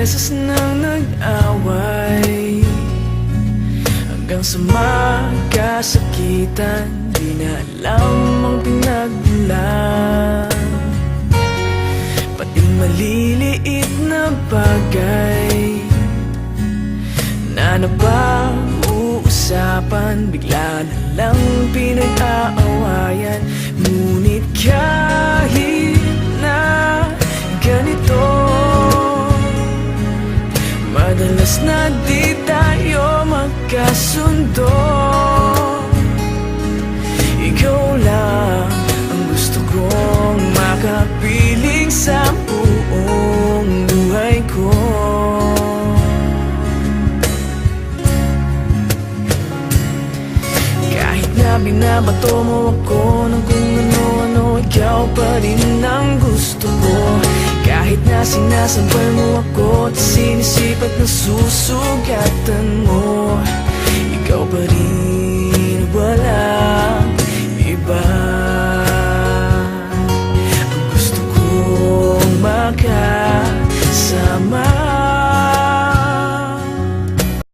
beses nang nag-away, hanggang sa magkasakitan, di na alam ang pinagmulan. Pati maliliit na bagay na napag-uusapan, bigla na lang pinag-aawayan. Ngunit kahit na ganito, madalas na di tayo magkasundo. Ikaw lang ang gusto kong makapiling sa buong buhay ko. Kahit na binabato mo ako ng kung ano-ano, ikaw pa rin ang gusto ko. Kahit na sinasampal mo ako at sinisip at nasusugatan mo, ikaw pa rin